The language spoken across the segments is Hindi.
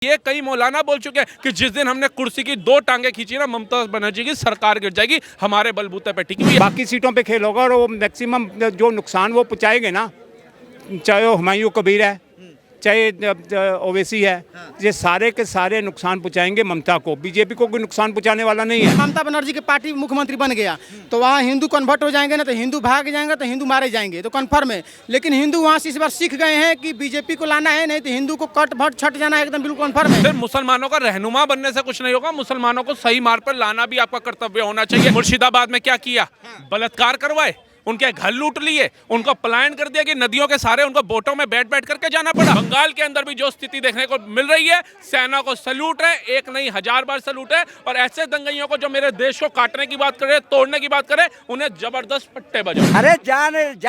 ये कई मौलाना बोल चुके हैं कि जिस दिन हमने कुर्सी की 2 टांगे खींची ना, ममता बनर्जी की सरकार गिर जाएगी, हमारे बलबूते पे टिकी हुई है। बाकी सीटों पे खेल होगा और वो मैक्सिमम जो नुकसान वो पहुँचाएंगे ना, चाहे वो हुमायूं कबीर है, चाहे ओवैसी है, ये सारे के सारे नुकसान पहुंचाएंगे ममता को। बीजेपी को कोई नुकसान पहुंचाने वाला नहीं है। ममता बनर्जी की पार्टी मुख्यमंत्री बन गया तो वहाँ हिंदू कन्वर्ट हो जाएंगे ना, तो हिंदू भाग जाएंगे, तो हिंदू मारे जाएंगे, तो कन्फर्म है। लेकिन हिंदू वहाँ से इस बार सीख गए हैं कि बीजेपी को लाना है, नहीं तो हिंदू को कट भट छट जाना है, एकदम बिल्कुल कन्फर्म है। सिर्फ मुसलमानों का रहनुमा बनने से कुछ नहीं होगा, मुसलमानों को सही मार्ग पर लाना भी आपका कर्तव्य होना चाहिए। मुर्शिदाबाद में क्या किया? बलात्कार करवाए, उनके घर लूट लिए, उनको पलायन कर दिया कि नदियों के सारे उनको बोटों में बैठ बैठ करके जाना पड़ा। बंगाल के अंदर भी जो स्थिति देखने को मिल रही है, सेना को सैल्यूट है, एक नहीं 1000 बार सैल्यूट है। और ऐसे दंगइयों को जो मेरे देश को काटने की बात करे, तोड़ने की बात करे, उन्हें जबरदस्त पट्टे बजाओ। अरे जा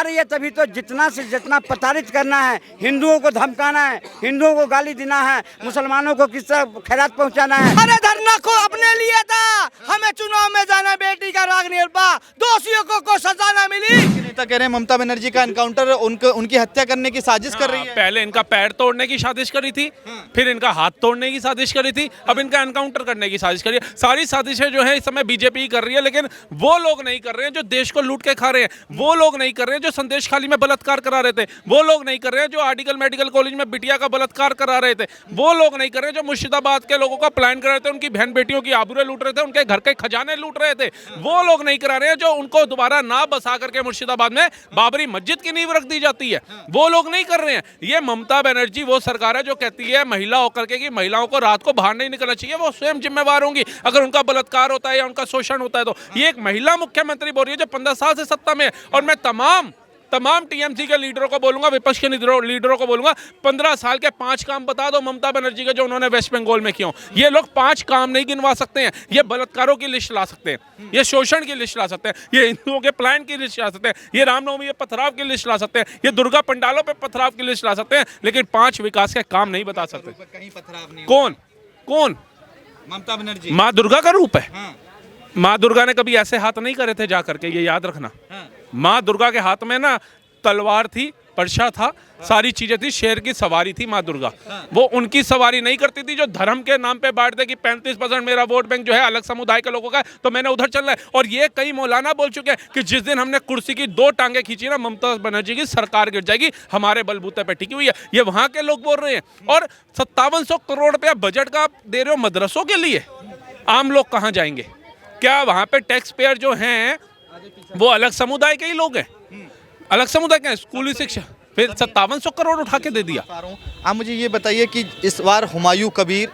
रही है तभी तो जितना से जितना प्रताड़ित करना है, हिंदुओं को धमकाना है, हिंदुओं को गाली देना है, मुसलमानों को किस तरह खैरात पहुंचाना है। अरे धरना को अपने लिए था, हमें चुनाव में जाना, बेटी का राग नहीं पा, दोषियों को सजा न मिली। नेता कह रहे हैं ममता बनर्जी का एनकाउंटर उनकी हत्या करने की साजिश कर रही है। पहले इनका पैर तोड़ने की साजिश करी थी, फिर इनका हाथ तोड़ने की साजिश करी थी, अब इनका एनकाउंटर करने की साजिश करी है। सारी साजिशें जो है इस समय बीजेपी कर रही है, लेकिन वो लोग नहीं कर रहे हैं जो देश को लूट के खा रहे हैं, वो लोग नहीं कर रहे हैं जो संदेश खाली में बलात्कार करा रहे थे, वो लोग नहीं कर रहे हैं जो आर्टिकल मेडिकल कॉलेज में बिटिया का बलात्कार करा रहे थे, वो लोग नहीं कर रहे हैं जो मुर्शिदाबाद के लोगों का प्लान कर रहे थे, उनकी बहन बेटियों की आबरूएं लूट रहे थे, उनके घर के खजाने लूट रहे थे, वो लोग नहीं करा रहे हैं जो उनको दोबारा ना बसा करके मुर्शिदाबाद में बाबरी मस्जिद की नींव रख दी जाती है, वो लोग नहीं कर रहे हैं। ये ममता बनर्जी वो सरकार है जो कहती है महिला होकर के कि महिलाओं को रात को बाहर नहीं निकलना चाहिए, वो स्वयं जिम्मेवार होंगी अगर उनका बलात्कार होता है या उनका शोषण होता है। तो ये एक महिला मुख्यमंत्री बोल रही है जो 15 साल से सत्ता में है। और मैं तमाम टीएमसी के लीडरों को बोलूंगा, विपक्ष के लीडरों को बोलूंगा, 15 साल के 5 काम बता दो ममता बनर्जी के जो उन्होंने वेस्ट बंगाल में किए। ये लोग 5 काम नहीं गिनवा सकते हैं। ये बलात्कारों की लिस्ट ला सकते हैं, ये शोषण की लिस्ट ला सकते हैं, ये हिंदुओं के प्लान की लिस्ट ला सकते हैं, ये रामनवमी पे पथराव की लिस्ट ला सकते हैं, ये दुर्गा पंडालों पे पथराव की लिस्ट ला सकते हैं, लेकिन 5 विकास के काम नहीं बता सकते। कहीं पथराव नहीं। कौन? ममता बनर्जी माँ दुर्गा का रूप है। हाँ। माँ दुर्गा ने कभी ऐसे हाथ नहीं करे थे जा करके, ये याद रखना। हाँ। माँ दुर्गा के हाथ में ना तलवार थी, परछा था, सारी चीजें थी, शेर की सवारी थी माँ दुर्गा। वो उनकी सवारी नहीं करती थी जो धर्म के नाम पे बांट दे कि 35% मेरा वोट बैंक जो है अलग समुदाय के लोगों का है, तो मैंने उधर चलना है। और ये कई मौलाना बोल चुके हैं कि जिस दिन हमने कुर्सी की 2 टांगे खींची ना, ममता बनर्जी की सरकार गिर जाएगी, हमारे बलबूते पे टिकी हुई है। ये वहां के लोग बोल रहे हैं। और 5700 करोड़ रुपया बजट का आप दे रहे हो मदरसों के लिए, आम लोग कहाँ जाएंगे? क्या वहां पे टैक्स पेयर जो हैं वो अलग समुदाय के ही लोग हैं? अलग समुदाय के स्कूली शिक्षा, फिर 5700 करोड़ उठा के दे दिया। आप मुझे ये बताइए कि इस बार हुमायूं कबीर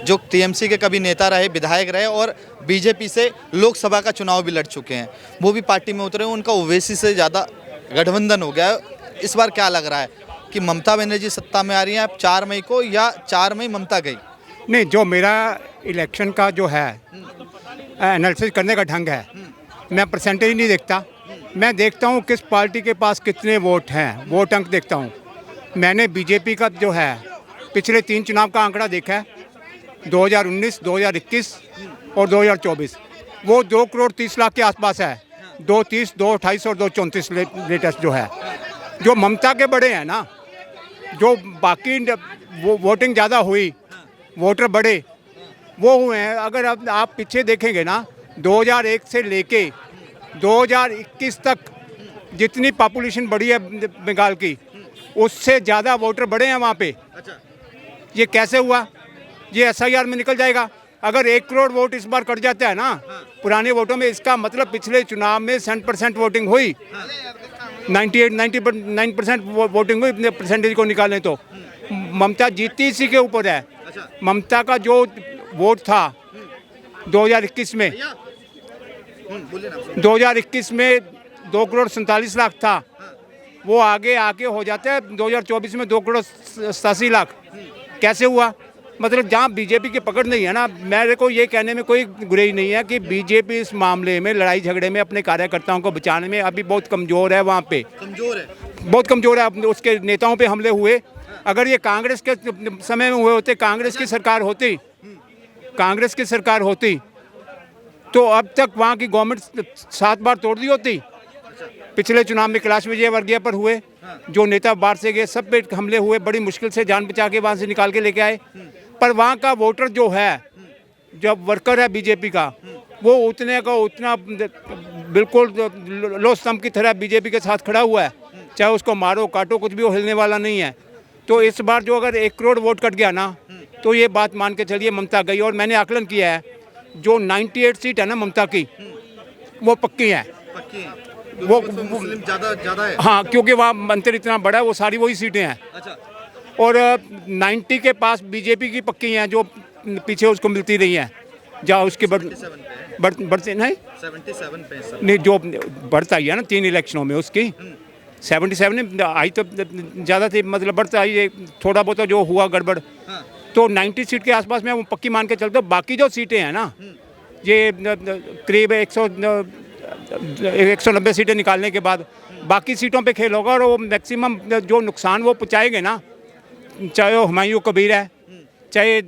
जो टीएमसी के कभी नेता रहे, विधायक रहे और बीजेपी से लोकसभा का चुनाव भी लड़ चुके हैं, वो भी पार्टी में उतरे, उनका ओवैसी से ज़्यादा गठबंधन हो गया है। इस बार क्या लग रहा है कि ममता बनर्जी सत्ता में आ रही है अब 4 मई को, या 4 मई ममता गई? नहीं, जो मेरा इलेक्शन का जो है एनालिसिस करने का ढंग है, मैं परसेंटेज नहीं देखता, मैं देखता हूँ किस पार्टी के पास कितने वोट हैं, वोट अंक देखता हूँ। मैंने बीजेपी का जो है पिछले 3 चुनाव का आंकड़ा देखा है, 2019, 2021 और 2024, वो 2 करोड़ 30 लाख के आसपास है। 230, 228 और 234 लेटेस्ट जो है। जो ममता के बड़े हैं ना, जो बाकी वो वोटिंग ज़्यादा हुई, वोटर बड़े वो हुए हैं। अगर अब आप पीछे देखेंगे ना, 2001 से लेके 2021 तक जितनी पॉपुलेशन बढ़ी है बंगाल की, उससे ज़्यादा वोटर बढ़े हैं वहाँ पे। अच्छा। ये कैसे हुआ? ये SIR में निकल जाएगा। अगर 1 करोड़ वोट इस बार कट जाता है ना पुराने वोटों में, इसका मतलब पिछले चुनाव में 100% वोटिंग हुई, 99% वोटिंग हुई। अपने परसेंटेज को निकालें तो ममता जीतती इसी के ऊपर है। ममता का जो वोट था 2021 में 2 करोड़ 47 लाख था, वो आगे हो जाता है 2024 में 2 करोड़ 87 लाख। कैसे हुआ? मतलब जहाँ बीजेपी की पकड़ नहीं है ना, मेरे को ये कहने में कोई गुरेज नहीं है कि बीजेपी इस मामले में लड़ाई झगड़े में अपने कार्यकर्ताओं को बचाने में अभी बहुत कमज़ोर है। वहाँ पे कमजोर है, बहुत कमज़ोर है। उसके नेताओं पे हमले हुए। अगर ये कांग्रेस के समय में हुए होते, कांग्रेस की सरकार होती तो अब तक वहाँ की गवर्नमेंट 7 बार तोड़ दी होती। पिछले चुनाव में कैलाश विजयवर्गीय पर हुए, जो नेता बाहर से गए, सब पे हमले हुए, बड़ी मुश्किल से जान बचा के वहाँ से निकाल के लेके आए। पर वहाँ का वोटर जो है, जब वर्कर है बीजेपी का, वो उतने का उतना बिल्कुल लो स्तंभ की तरह बीजेपी के साथ खड़ा हुआ है, चाहे उसको मारो काटो कुछ भी वो हिलने वाला नहीं है। तो इस बार जो अगर 1 करोड़ वोट कट गया ना, तो ये बात मान के चलिए ममता गई। और मैंने आकलन किया है, जो 98 सीट है ना ममता की, वो पक्की है। वो ज़्यादा है। हाँ, क्योंकि वहाँ मंत्री इतना बड़ा है, वो सारी वही सीटें हैं। अच्छा, और 90 के पास बीजेपी की पक्की हैं, जो पीछे उसको मिलती रही हैं, जहाँ उसकी बढ़ते नहीं 77 पे सब। नहीं, जो बढ़ता ही है ना 3 इलेक्शनों में उसकी 77 आई तो ज़्यादा थी, मतलब बढ़ता आई थोड़ा बहुत जो हुआ गड़बड़। तो 90 सीट के आसपास में वो पक्की मान के चलते। बाकी जो सीटें हैं ना, ये करीब 190 सीटें निकालने के बाद बाकी सीटों पे खेल होगा। और वो मैक्सिमम जो नुकसान वो पहुँचाएंगे ना, चाहे वो हुमायूं कबीर है, चाहे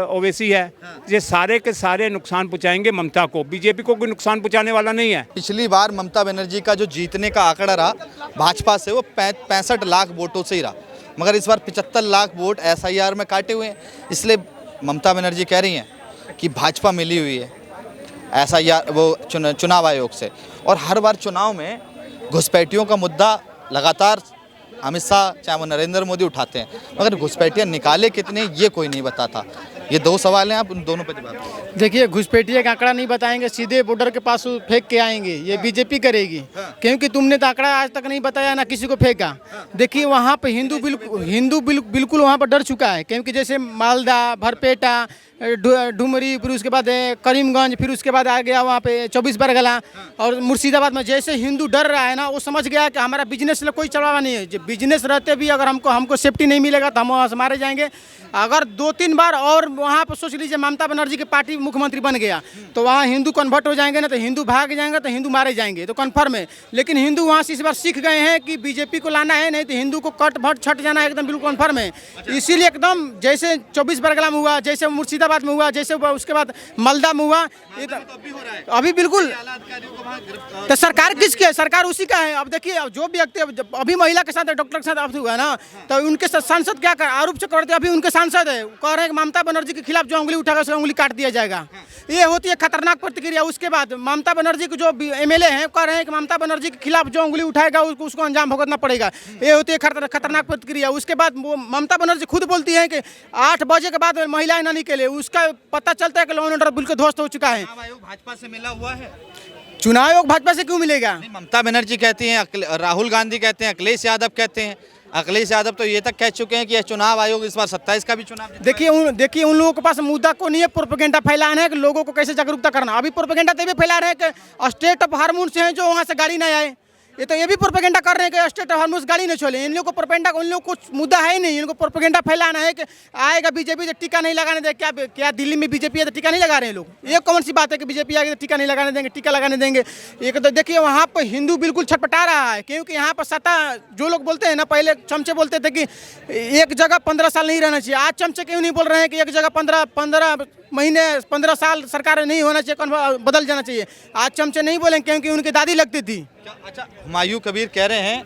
ओवैसी है, ये सारे के सारे नुकसान पहुँचाएंगे ममता को। बीजेपी को कोई नुकसान पहुँचाने वाला नहीं है। पिछली बार ममता बनर्जी का जो जीतने का आंकड़ा रहा भाजपा से, वो 65 लाख वोटों से ही रहा, मगर इस बार 75 लाख वोट SIR में काटे हुए हैं। इसलिए ममता बनर्जी कह रही हैं कि भाजपा मिली हुई है SIR वो चुनाव आयोग से। और हर बार चुनाव में घुसपैठियों का मुद्दा लगातार अमित शाह चाहे वो नरेंद्र मोदी उठाते हैं, मगर घुसपैठियाँ निकाले कितने ये कोई नहीं बताता। ये 2 सवाल हैं, आप उन दोनों पर जवाब दीजिए। देखिए, घुसपैठिया का आंकड़ा नहीं बताएंगे, सीधे बॉर्डर के पास फेंक के आएंगे, ये बीजेपी करेगी। क्योंकि तुमने तो आंकड़ा आज तक नहीं बताया, ना किसी को फेंका। देखिए, वहाँ पे हिंदू बिल्कुल वहाँ पर डर चुका है। क्योंकि जैसे मालदा, भरपेटा, डुमरी, फिर उसके बाद करीमगंज, फिर उसके बाद आ गया वहाँ पे 24 बरगला और मुर्शिदाबाद में जैसे हिंदू डर रहा है ना, वो समझ गया कि हमारा बिजनेस में कोई चढ़ावा नहीं है। बिजनेस रहते भी अगर हमको सेफ्टी नहीं मिलेगा तो हम वहाँ से मारे जाएंगे। अगर 2-3 बार और वहाँ पर सोच लीजिए ममता बनर्जी की पार्टी मुख्यमंत्री बन गया, तो वहाँ हिंदू कन्वर्ट हो जाएंगे ना, तो हिंदू भाग जाएंगे, तो हिंदू मारे जाएंगे, तो कन्फर्म है। लेकिन हिंदू वहाँ से इस बार सीख गए हैं कि बीजेपी को लाना है, नहीं तो हिंदू को कट भट छट जाना है, एकदम बिल्कुल कन्फर्म है। इसीलिए एकदम जैसे 24 बरगला में हुआ, जैसे मुर्शिदाबाद में हुआ, जैसे उसके बाद मालदा में हुआ, अभी बिल्कुल। तो सरकार किसकी है? सरकार उसी का है। अब देखिए, जो व्यक्ति अभी महिला के साथ डॉक्टर के साथ अब हुआ ना, तो उनके सांसद क्या कर आरोप से करते, अभी उनके सांसद है कह रहे हैं कि ममता बनर्जी के खिलाफ जो उंगली उठाएगा उसका उंगली काट दिया जाएगा। ये होती है खतरनाक प्रतिक्रिया। उसके बाद ममता बनर्जी के जो MLA हैं कह रहे हैं कि ममता बनर्जी के खिलाफ जो उंगली उठाएगा उसको अंजाम भुगतना पड़ेगा। ये होती है खतरनाक प्रतिक्रिया। उसके बाद ममता बनर्जी खुद बोलती है कि 8 बजे के बाद महिलाएं ना निकले। उसका पता चलता है कि लॉ एंड ऑर्डर बिल्कुल ध्वस्त हो चुका है। भाजपा से मिला हुआ है। चुनाव आयोग भाजपा से क्यों मिलेगा? ममता बनर्जी कहती हैं, राहुल गांधी कहते हैं, अखिलेश यादव कहते हैं। अखिलेश यादव तो ये तक कह चुके हैं कि यह चुनाव आयोग इस बार 27 का भी चुनाव। देखिए उन लोगों के पास मुद्दा को नहीं है, प्रोपेगेंडा फैलाना है कि लोगों को कैसे जागरूकता करना। अभी प्रोपेगेंडा तभी फैला रहे हैं कि स्टेट ऑफ हार्मोन से हैं जो वहाँ से गाड़ी नहीं आए। ये तो ये भी प्रोपेगेंडा कर रहे हैं कि स्टेट ऑफ हार्मोन गाड़ी नहीं छोड़े। इन लोगों को प्रोपेगेंडा, उन लोगों को मुद्दा है ही नहीं। इनको प्रोपेगेंडा फैलाना है कि आएगा बीजेपी तो टीका नहीं लगाने देंगे। क्या दिल्ली में बीजेपी है तो टीका नहीं लगा रहे हैं लोग? ये कौन सी बात है कि बीजेपी आएगी तो टीका नहीं लगाने देंगे, टीका लगाने देंगे? एक तो देखिए वहाँ पर हिंदू बिल्कुल छटपटा रहा है। क्योंकि यहाँ पर सत्ता जो लोग बोलते हैं ना, पहले चमचे बोलते थे कि एक जगह 15 साल नहीं रहना चाहिए। आज चमचे क्यों नहीं बोल रहे हैं कि एक जगह 15 महीने 15 साल सरकार नहीं होना चाहिए, बदल जाना चाहिए? आज चमचे नहीं बोलेंगे क्योंकि उनकी दादी लगती थी। अच्छा, हुमायूं कबीर कह रहे हैं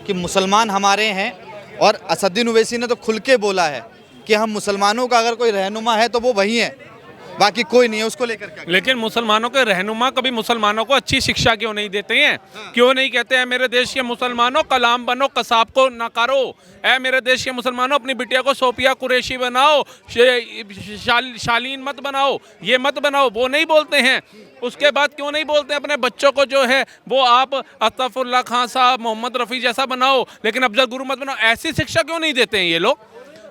कि मुसलमान हमारे हैं, और असदुद्दीन ओवैसी ने तो खुल के बोला है कि हम मुसलमानों का अगर कोई रहनुमा है तो वो वही है, बाकी कोई नहीं है। उसको लेकर क्या? लेकिन मुसलमानों के रहनुमा कभी मुसलमानों को अच्छी शिक्षा क्यों नहीं देते हैं? क्यों नहीं कहते हैं मेरे देश के मुसलमानों कलाम बनो, कसाब को नकारो। ऐ मेरे देश के मुसलमानों अपनी बिटिया को सोफिया कुरैशी बनाओ, शालीन मत बनाओ, ये मत बनाओ। वो नहीं बोलते हैं। उसके बाद क्यों नहीं बोलते अपने बच्चों को जो है वो आप अतफुल्ला खान साहब, मोहम्मद रफ़ी जैसा बनाओ, लेकिन अफजल गुरु मत बनाओ? ऐसी शिक्षा क्यों नहीं देते हैं ये लोग?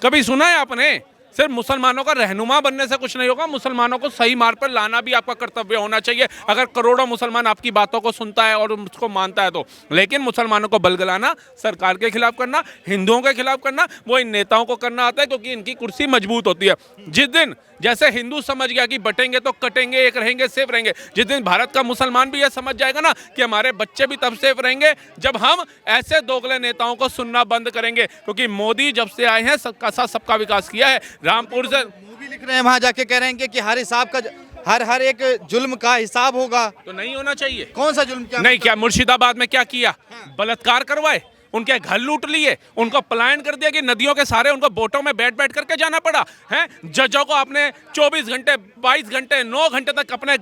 कभी सुना है आपने? सिर्फ मुसलमानों का रहनुमा बनने से कुछ नहीं होगा। मुसलमानों को सही मार्ग पर लाना भी आपका कर्तव्य होना चाहिए, अगर करोड़ों मुसलमान आपकी बातों को सुनता है और उसको मानता है तो। लेकिन मुसलमानों को बलगलाना, सरकार के खिलाफ करना, हिंदुओं के खिलाफ करना, वो इन नेताओं को करना आता है क्योंकि इनकी कुर्सी मजबूत होती है। जिस दिन जैसे हिंदू समझ गया कि बटेंगे तो कटेंगे, एक रहेंगे सेफ रहेंगे, जिस दिन भारत का मुसलमान भी यह समझ जाएगा ना कि हमारे बच्चे भी तब सेफ रहेंगे जब हम ऐसे दोगले नेताओं को सुनना बंद करेंगे। क्योंकि मोदी जब से आए हैं सबका साथ सबका विकास किया है। रामपुर से मूवी लिख रहे हैं, वहाँ जाके कह रहे हैं कि हर हिसाब का हर एक जुल्म का हिसाब होगा। तो नहीं होना चाहिए। कौन सा जुल्म? क्या नहीं, क्या मुर्शिदाबाद में क्या किया? बलात्कार करवाए, उनके घर लूट लिए, उनको पलायन कर दिया कि नदियों के सारे उनको बोटों में बैठ बैठ करके जाना पड़ा है। जजों को आपने 24 घंटे 22 घंटे 9 घंटे तक अपने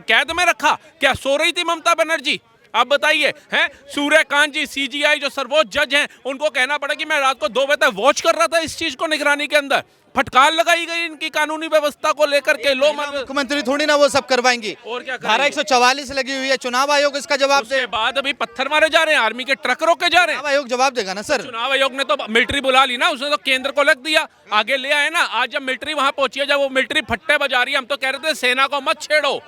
कैद में रखा। क्या सो रही थी ममता बनर्जी? आप बताइए हैं। सूर्यकांत जी सीजीआई जो सर्वोच्च जज हैं, उनको कहना पड़ा कि मैं रात को 2 बजे तक वॉच कर रहा था इस चीज को निगरानी के अंदर। फटकार लगाई गई इनकी कानूनी व्यवस्था को लेकर के। लो मुख्यमंत्री थोड़ी ना वो सब करवाएंगी। और क्या धारा 144 लगी हुई है, चुनाव आयोग इसका जवाब दे। उसके बाद अभी पत्थर मारे जा रहे हैं, आर्मी के ट्रक रोके जा रहे हैं। चुनाव आयोग जवाब देगा ना सर। चुनाव आयोग ने तो मिलिट्री बुला ली ना, उसने तो केंद्र को लग दिया, आगे ले आए ना। आज जब मिलिट्री वहां पहुंची है, जब वो मिलिट्री फट्टे बजा रही है, हम तो कह रहे थे सेना को मत छेड़ो,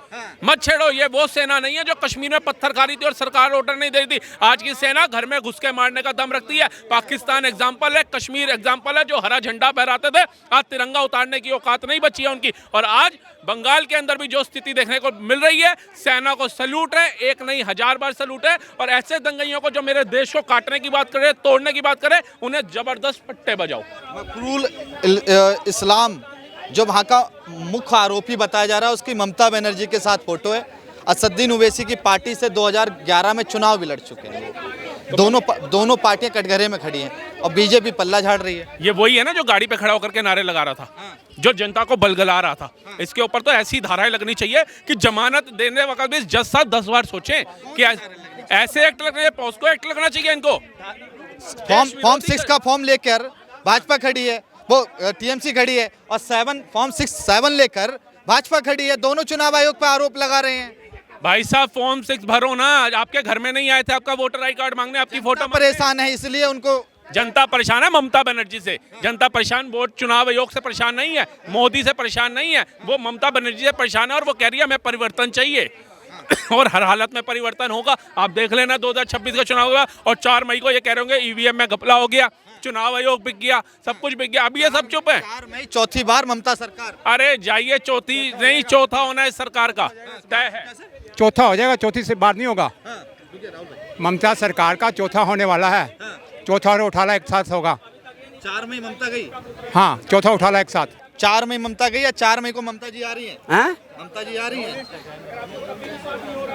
मत छेड़ो। ये वो सेना नहीं है जो कश्मीर में पत्थर खा रही थी और सरकार ऑर्डर नहीं दे रही थी। आज की सेना घर में घुस के मारने का दम रखती है। पाकिस्तान एग्जाम्पल है, कश्मीर एग्जाम्पल है, जो हरा झंडा फहराते थे, आज तिरंगा उतारने की औकात नहीं बची है उनकी। और आज बंगाल के अंदर भी जो स्थिति देखने को मिल रही है, सेना को सैल्यूट है, एक नहीं 1000 बार सैल्यूट है। और ऐसे दंगइयों को जो मेरे देश को काटने की बात करे, तोड़ने की बात करे, उन्हें जबरदस्त पट्टे बजाओ। मकरूल इस्लाम जो वहाँ का मुख्य आरोपी बताया जा रहा है, उसकी ममता बनर्जी के साथ फोटो है। असदुद्दीन ओवैसी की पार्टी से 2011 में चुनाव भी लड़ चुके हैं। दोनों पार्टियां कटघरे में खड़ी हैं और बीजेपी पल्ला झाड़ रही है। ये वही है ना जो गाड़ी पे खड़ा होकर के नारे लगा रहा था, जो जनता को बलगला रहा था। इसके ऊपर तो ऐसी धाराएं लगनी चाहिए कि जमानत देने वक्त भी जज साहब 10 बार सोचें कि ऐसे एक्ट लगना चाहिए, पॉस्को एक्ट लगना चाहिए इनको। फॉर्म 6 का फॉर्म लेकर भाजपा खड़ी है, वो टीएमसी खड़ी है, और फॉर्म 7 लेकर भाजपा खड़ी है। दोनों चुनाव आयोग पर आरोप लगा रहे हैं। भाई साहब फॉर्म 6 भरो ना, आपके घर में नहीं आए थे आपका वोटर आई कार्ड मांगने, आपकी फोटो परेशान है, इसलिए उनको जनता परेशान है ममता बनर्जी से। जनता परेशान वोट चुनाव आयोग से परेशान नहीं है, मोदी से परेशान नहीं है, वो ममता बनर्जी से परेशान है। और वो कह रही है हमें परिवर्तन चाहिए और हर हालत में परिवर्तन होगा। आप देख लेना 2026 का चुनाव होगा और 4 मई को ये कह रहे होंगे ईवीएम में घपला हो गया, चुनाव आयोग बिक गया, सब कुछ बिक गया। अब ये सब चुप है। 4 मई चौथी बार ममता सरकार। अरे जाइए, चौथी नहीं चौथा होना है सरकार का तय है। चौथा हो जाएगा, चौथी से बात नहीं होगा। ममता सरकार का चौथा होने वाला है। चौथा और उठाला एक साथ होगा। 4 मई ममता गई। हाँ, चौथा उठाला एक साथ। 4 मई ममता गई या 4 मई को ममता जी आ रही हैं? हैं? ममता जी आ रही हैं।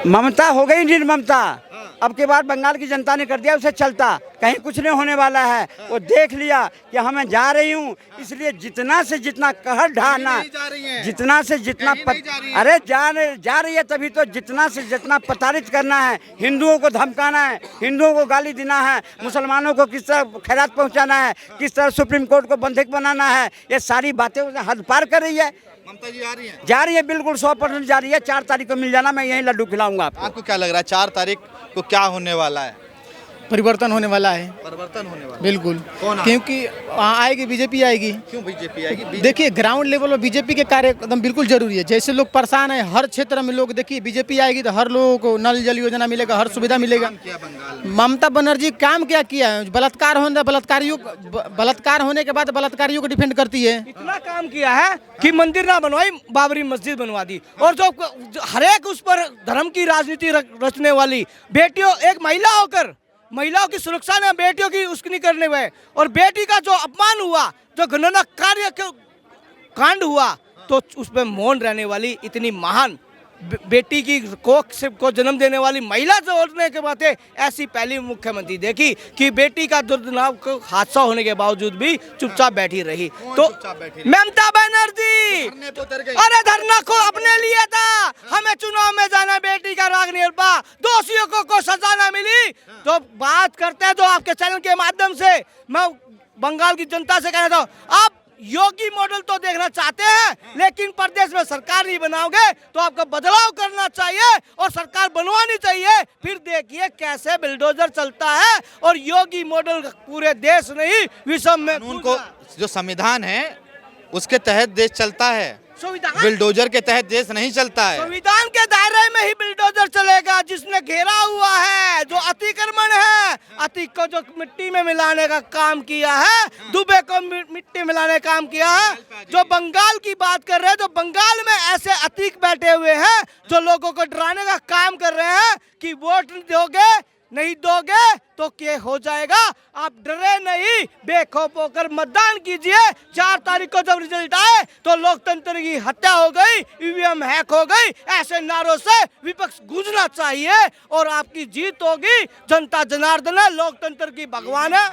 ममता हो गई निर्ममता। अब के बाद बंगाल की जनता ने कर दिया उसे चलता, कहीं कुछ नहीं होने वाला है। वो देख लिया कि हमें जा रही हूँ, इसलिए जितना से जितना कहर ढाना, जितना से जितना अरे जा रही है, तभी तो जितना से जितना प्रताड़ित करना है, हिंदुओं को धमकाना है, हिंदुओं को गाली देना है, मुसलमानों को किस तरह खैरात पहुँचाना है, किस तरह सुप्रीम कोर्ट को बंधक बनाना है, ये सारी बातें हद पार कर रही है। ममता जी आ रही हैं? जा रही है, बिल्कुल 100% जा रही है। 4 तारीख को मिल जाना, मैं यही लड्डू खिलाऊंगा आपको। आपको क्या लग रहा है 4 तारीख को क्या होने वाला है? परिवर्तन होने वाला है, परिवर्तन होने वाला है। बिल्कुल। कौन क्योंकि आएगी बीजेपी आएगी। क्यों बीजेपी आएगी? देखिए ग्राउंड लेवल पर बीजेपी के कार्य एकदम बिल्कुल जरूरी है। जैसे लोग परेशान है हर क्षेत्र में, लोग देखिए बीजेपी आएगी तो हर लोगों को नल जल योजना मिलेगा, हर सुविधा मिलेगा। ममता बनर्जी काम क्या किया है? बलात्कार होने के बाद बलात्कारियों को डिफेंड करती है। इतना काम किया है कि मंदिर ना बनवाई, बाबरी मस्जिद बनवा दी। और जो हरेक उस पर धर्म की राजनीति रचने वाली बेटियों, एक महिला होकर महिलाओं की सुरक्षा में बेटियों की उसकी नहीं करने हुए, और बेटी का जो अपमान हुआ, जो घृणा कार्य कांड हुआ, तो उस पर मौन रहने वाली इतनी महान बेटी की कोख से को जन्म देने वाली महिला से होने के बाद ऐसी पहली मुख्यमंत्री देखी कि बेटी का दर्दनाक हादसा होने के बावजूद भी चुपचाप बैठी रही। तो ममता बनर्जी, अरे धरना को अपने लिए था, हमें चुनाव में जाना, बेटी का राग नहीं पा, दोषियों को सजा न मिली। तो बात करते हैं, तो आपके चैनल के माध्यम से मैं बंगाल की जनता से कहना था, आप योगी मॉडल तो देखना चाहते हैं, लेकिन प्रदेश में सरकार नहीं बनाओगे तो आपको बदलाव करना चाहिए और सरकार बनवानी चाहिए। फिर देखिए कैसे बिल्डोजर चलता है, और योगी मॉडल पूरे देश नहीं विश्व में उनको जो संविधान है उसके तहत देश चलता है, संविधान बिल्डोजर के तहत देश नहीं चलता है। संविधान के दायरे में ही बिल्डोजर चलेगा। जिसने घेरा हुआ है, जो अतिक्रमण है, अतिक को जो मिट्टी में मिलाने का काम किया है, दुबे को मिट्टी मिलाने का काम किया है। जो बंगाल की बात कर रहे हैं, जो बंगाल में ऐसे अतिक बैठे हुए हैं जो लोगों को डराने का काम कर रहे हैं कि वोट दोगे नहीं दोगे तो क्या हो जाएगा। आप डरे नहीं, बेखौफ होकर मतदान कीजिए। 4 तारीख को जब रिजल्ट आए तो लोकतंत्र की हत्या हो गई, ईवीएम हैक हो गई, ऐसे नारों से विपक्ष गूंजना चाहिए और आपकी जीत होगी। जनता जनार्दन है, लोकतंत्र की भगवान है।